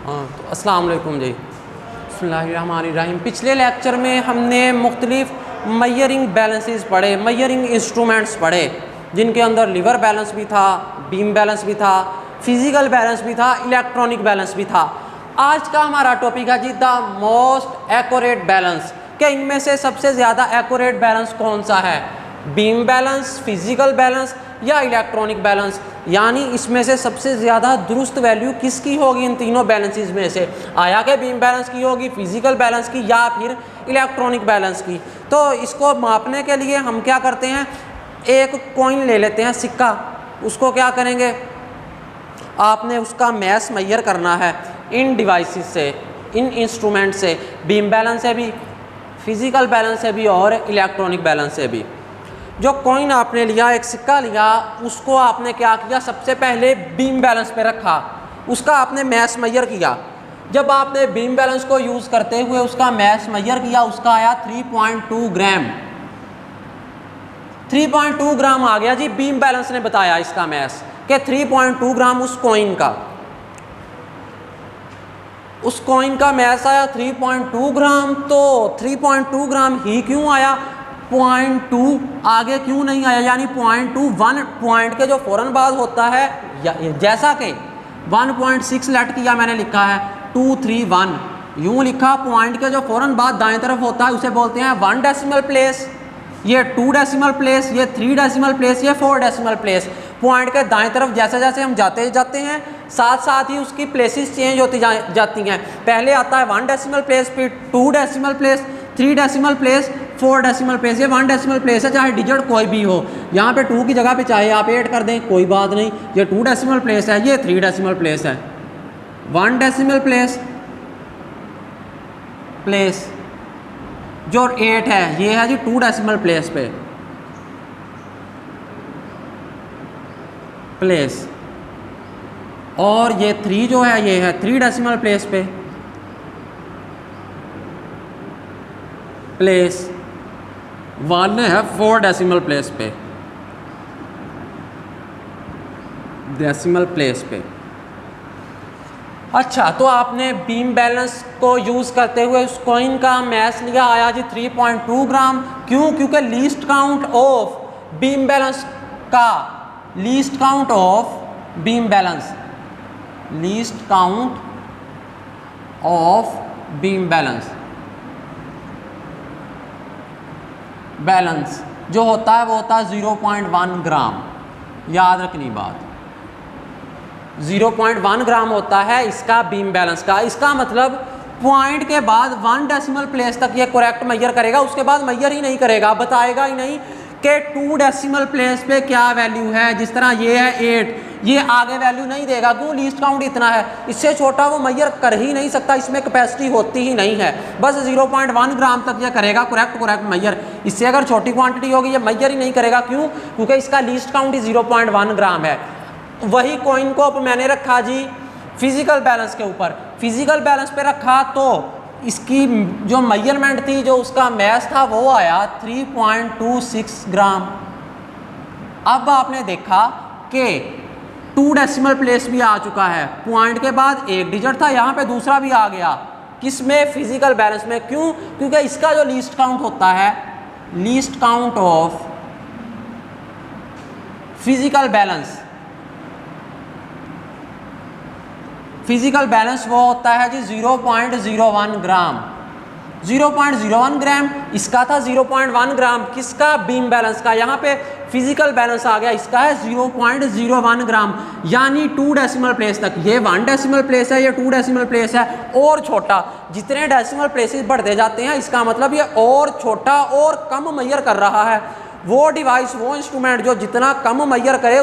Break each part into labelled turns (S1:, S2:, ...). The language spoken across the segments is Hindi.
S1: हाँ तो अस्सलाम वालेकुम जी। बिस्मिल्लाहिर्रहमानिर्रहीम। पिछले लेक्चर में हमने मुख्तलिफ मेजरिंग बैलेंसेस पढ़े, मेजरिंग इंस्ट्रूमेंट्स पढ़े, जिनके अंदर लीवर बैलेंस भी था, बीम बैलेंस भी था, फिजिकल बैलेंस भी था, इलेक्ट्रॉनिक बैलेंस भी था। आज का हमारा टॉपिक है जी द मोस्ट एक्यूरेट बैलेंस, कि इनमें से सबसे ज़्यादा एक्यूरेट बैलेंस कौन सा है, बीम बैलेंस, फिजिकल बैलेंस या इलेक्ट्रॉनिक बैलेंस। यानी इसमें से सबसे ज़्यादा दुरुस्त वैल्यू किसकी होगी इन तीनों बैलेंसेस में से, आया कि बीम बैलेंस की होगी, फिजिकल बैलेंस की या फिर इलेक्ट्रॉनिक बैलेंस की। तो इसको मापने के लिए हम क्या करते हैं, एक कॉइन ले लेते हैं, सिक्का। उसको क्या करेंगे, आपने उसका मैस मेजर करना है इन डिवाइसेस से, इन इंस्ट्रूमेंट से, बीम बैलेंस से भी, फिजिकल बैलेंस से भी और इलेक्ट्रॉनिक बैलेंस से भी। जो कॉइन आपने लिया, एक सिक्का लिया, उसको आपने क्या किया, सबसे पहले बीम बैलेंस पे रखा, उसका आपने मैस मेजर किया। जब आपने बीम बैलेंस को यूज़ करते हुए उसका मैस मेजर किया, उसका आया 3.2 ग्राम। 3.2 ग्राम आ गया जी, बीम बैलेंस ने बताया इसका मैस कि 3.2 ग्राम उस कॉइन का, उस कॉइन का मैस आया 3.2 ग्राम। तो 3.2 ग्राम ही क्यों आया, 0.2 आगे क्यों नहीं आया, यानी 0.21 पॉइंट के जो फ़ौरन बाद होता है, जैसा कि 1.6 लेट किया मैंने लिखा है 231, यूँ लिखा, पॉइंट के जो फ़ौरन बाद दाएं तरफ होता है उसे बोलते हैं 1 डेसिमल प्लेस, ये 2 डेसिमल प्लेस, ये 3 डेसिमल प्लेस, ये 4 डेसिमल प्लेस। पॉइंट के दाएं तरफ जैसे जैसे हम जाते हैं, साथ साथ ही उसकी प्लेसेस चेंज होती जाती हैं। पहले आता है 1 डेसिमल प्लेस, फिर 2 decimal place, 3 decimal place, 4 decimal place. ये 1 डेसिमल प्लेस है, चाहे डिजिट कोई भी हो। यहाँ पे 2 की जगह पे चाहे आप 8 कर दें, कोई बात नहीं। ये 2 डेसिमल प्लेस है, ये 3 डेसिमल प्लेस है। 1 डेसिमल प्लेस जो 8 है, ये है जी 2 डेसिमल प्लेस पे प्लेस, और ये 3 जो है, ये है 3 डेसिमल प्लेस पे प्लेस। 1 है 4 डेसिमल प्लेस पे अच्छा, तो आपने बीम बैलेंस को यूज़ करते हुए उस कॉइन का मैस लिया, आया जी 3.2 ग्राम। क्यों? क्योंकि least count of beam balance का, least count of beam balance, least count of beam balance जो होता है वो होता है 0.1 ग्राम। याद रखनी बात, 0.1 ग्राम होता है इसका बीम बैलेंस का। इसका मतलब पॉइंट के बाद 1 डेसिमल प्लेस तक ये करेक्ट मेजर करेगा, उसके बाद मेजर ही नहीं करेगा, बताएगा ही नहीं कि 2 डेसिमल प्लेस पे क्या वैल्यू है। जिस तरह ये है 8, ये आगे वैल्यू नहीं देगा, क्यों, लीस्ट काउंट इतना है, इससे छोटा वो मेजर कर ही नहीं सकता, इसमें कैपेसिटी होती ही नहीं है। बस 0.1 ग्राम तक ये करेगा करेक्ट मेजर। इससे अगर छोटी क्वांटिटी होगी ये मेजर ही नहीं करेगा। क्यों? क्योंकि इसका लीस्ट काउंट ही 0.1 ग्राम है। वही कॉइन को अब मैंने रखा जी फिजिकल बैलेंस के ऊपर, फिजिकल बैलेंस पे रखा तो इसकी जो मेजरमेंट थी, जो उसका मैस था, वो आया 3.26 ग्राम। अब आपने देखा कि 2 डेसिमल प्लेस भी आ चुका है, पॉइंट के बाद एक डिजिट था, यहाँ पे दूसरा भी आ गया, किसमें, फिजिकल बैलेंस में। क्यों? क्योंकि इसका जो लीस्ट काउंट होता है, least count of physical balance, physical balance वो होता है जी 0.01 ग्राम। 0.01 ग्राम इसका था, 0.1 ग्राम किसका, बीम बैलेंस का। यहाँ पे फिजिकल बैलेंस आ गया, इसका है 0.01 ग्राम, यानी 2 डेसिमल प्लेस तक। ये 1 डेसिमल प्लेस है, ये 2 डेसिमल प्लेस है, और छोटा। जितने डेसिमल प्लेसेस बढ़ते जाते हैं, इसका मतलब ये और छोटा और कम मेजर कर रहा है। वो डिवाइस, वो इंस्ट्रूमेंट जो जितना कम मेजर करे,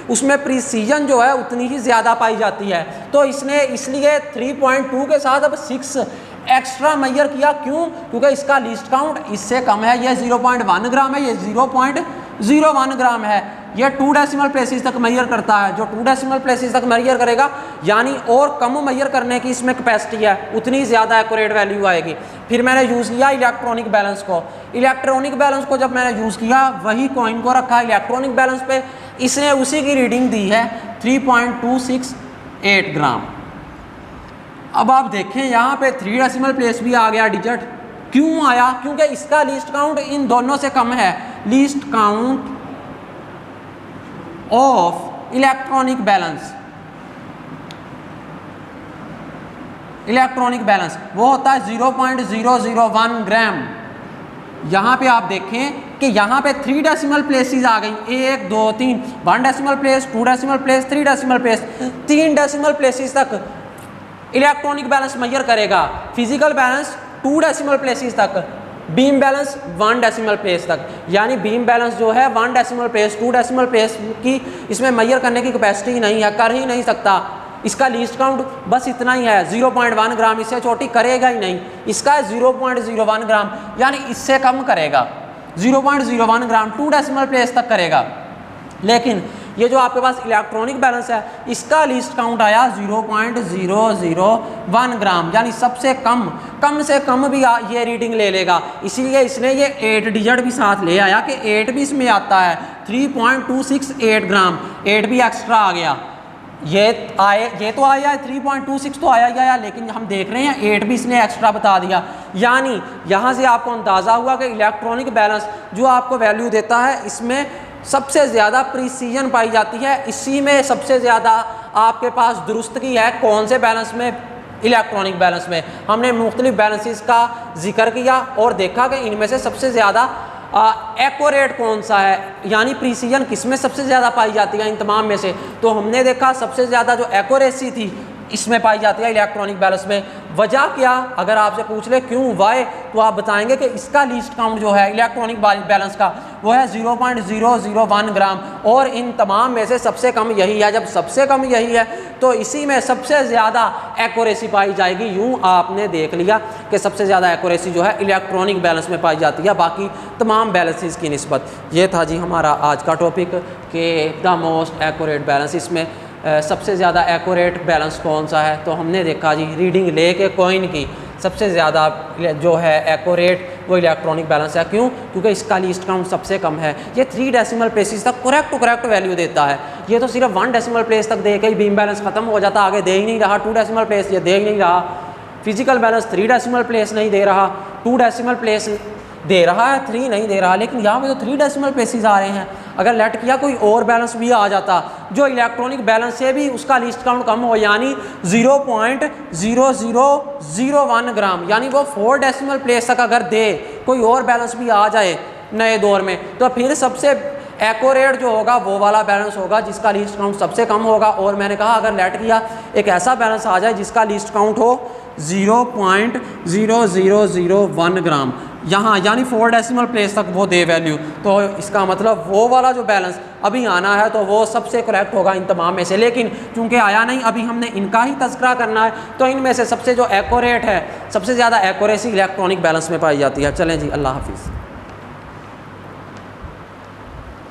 S1: उसमें प्रिसीजन जो है उतनी ही ज़्यादा पाई जाती है। तो इसने इसलिए 3.2 के साथ अब 6 एक्स्ट्रा मेजर किया। क्यों? क्योंकि इसका लीस्ट काउंट इससे कम है, ये 0.1 ग्राम है, ये 0.01 ग्राम है। ये 2 डेसिमल प्लेसेस तक मेजर करता है, जो 2 डेसिमल प्लेसेस तक मेजर करेगा, यानी और कम मेजर करने की इसमें कैपेसिटी है, उतनी ज़्यादा एक्यूरेट वैल्यू आएगी। फिर मैंने यूज़ किया इलेक्ट्रॉनिक बैलेंस को। इलेक्ट्रॉनिक बैलेंस को जब मैंने यूज़ किया, वही कॉइन को रखा इलेक्ट्रॉनिक बैलेंस पे, इसने उसी की रीडिंग दी है 3.268 ग्राम। अब आप देखें यहाँ पे 3 डेसिमल प्लेस भी आ गया डिजिट। क्यों आया? क्योंकि इसका लीस्ट काउंट इन दोनों से कम है। Least count of electronic balance, electronic balance वो होता है 0.001 ग्राम। यहाँ पे आप देखें कि यहाँ पे 3 डेसिमल प्लेसेस आ गई, 1 2 3, 1 decimal place, 2 decimal place, 3 decimal place, 3 decimal places तक इलेक्ट्रॉनिक बैलेंस मेजर करेगा। फिजिकल बैलेंस 2 डेसिमल प्लेसेस तक, बीम बैलेंस 1 डेसिमल प्लेस तक। यानी बीम बैलेंस जो है 1 डेसिमल प्लेस 2 डेसिमल प्लेस की इसमें मेजर करने की कैपेसिटी नहीं है, कर ही नहीं सकता। इसका लीस्ट काउंट बस इतना ही है 0.1 ग्राम, इससे छोटी करेगा ही नहीं। इसका है 0.01 ग्राम, यानी इससे कम करेगा 0.01 ग्राम, 2 डेसिमल प्लेस तक करेगा। लेकिन ये जो आपके पास इलेक्ट्रॉनिक बैलेंस है इसका लीस्ट काउंट आया 0.001 ग्राम, यानी सबसे कम से कम भी ये रीडिंग ले लेगा। इसीलिए इसने ये 8 डिजिट भी साथ ले आया कि 8 भी इसमें आता है, 3.268 ग्राम, 8 भी एक्स्ट्रा आ गया। ये तो आया 3.26 तो आया ही आया, लेकिन हम देख रहे हैं 8 भी इसने एक्स्ट्रा बता दिया। यानी यहाँ से आपको अंदाज़ा हुआ कि इलेक्ट्रॉनिक बैलेंस जो आपको वैल्यू देता है इसमें सबसे ज़्यादा प्रिसीजन पाई जाती है। इसी में सबसे ज़्यादा आपके पास दुरुस्तगी है। कौन से बैलेंस में? इलेक्ट्रॉनिक बैलेंस में। हमने मुख्तलिफ बैलेंसेस का जिक्र किया और देखा कि इनमें से सबसे ज़्यादा एक्यूरेट कौन सा है, यानी प्रिसीजन किस में सबसे ज़्यादा पाई जाती है इन तमाम में से। तो हमने देखा सबसे ज़्यादा जो एक्यूरेसी थी इसमें पाई जाती है इलेक्ट्रॉनिक बैलेंस में। वजह क्या? अगर आपसे पूछ ले क्यों, वाई, तो आप बताएंगे कि इसका लीस्ट काउंट जो है इलेक्ट्रॉनिक बैलेंस का वो है 0.001 ग्राम, और इन तमाम में से सबसे कम यही है। जब सबसे कम यही है तो इसी में सबसे ज़्यादा एक्यूरेसी पाई जाएगी। यूँ आपने देख लिया कि सबसे ज़्यादा एक्यूरेसी जो है इलेक्ट्रॉनिक बैलेंस में पाई जाती है बाकी तमाम बैलेंसेस की निस्बत। ये था जी हमारा आज का टॉपिक कि द मोस्ट एक्यूरेट बैलेंस। इसमें सबसे ज़्यादा एक्यूरेट बैलेंस कौन सा है? तो हमने देखा जी रीडिंग लेके कॉइन की सबसे ज़्यादा जो है एक्यूरेट वो इलेक्ट्रॉनिक बैलेंस है। क्यों? क्योंकि इसका लीस्ट काउंट सबसे कम है। ये 3 डेसिमल प्लेसेस तक करेक्ट वैल्यू देता है। ये तो सिर्फ 1 डेसिमल प्लेस तक दे के ही बीम बैलेंस ख़त्म हो जाता, आगे दे ही नहीं रहा। 2 डेसिमल प्लेस ये दे ही नहीं रहा। फिजिकल बैलेंस 3 डेसिमल प्लेस नहीं दे रहा, 2 डेसिमल प्लेस दे रहा है, 3 नहीं दे रहा। लेकिन यहाँ पे तो 3 डेसिमल प्लेसेस आ रहे हैं। अगर लेट किया कोई और बैलेंस भी आ जाता जो इलेक्ट्रॉनिक बैलेंस से भी उसका लीस्ट काउंट कम हो, यानी 0.0001 ग्राम, यानी वो 4 डेसिमल प्लेस तक अगर दे, कोई और बैलेंस भी आ जाए नए दौर में, तो फिर सबसे एक्यूरेट जो होगा वो वाला बैलेंस होगा जिसका लीस्ट काउंट सबसे कम होगा। और मैंने कहा अगर लेट किया एक ऐसा बैलेंस आ जाए जिसका लीस्ट काउंट हो 0.0001 ग्राम यहाँ, यानी 4 डेसिमल प्लेस तक वो दे वैल्यू, तो इसका मतलब वो वाला जो बैलेंस अभी आना है तो वो सबसे करेक्ट होगा इन तमाम में से। लेकिन चूंकि आया नहीं, अभी हमने इनका ही तज़किरा करना है, तो इनमें से सबसे जो एक्यूरेट है, सबसे ज़्यादा एक्यूरेसी इलेक्ट्रॉनिक बैलेंस में पाई जाती है। चलें जी, अल्लाह हाफिज़।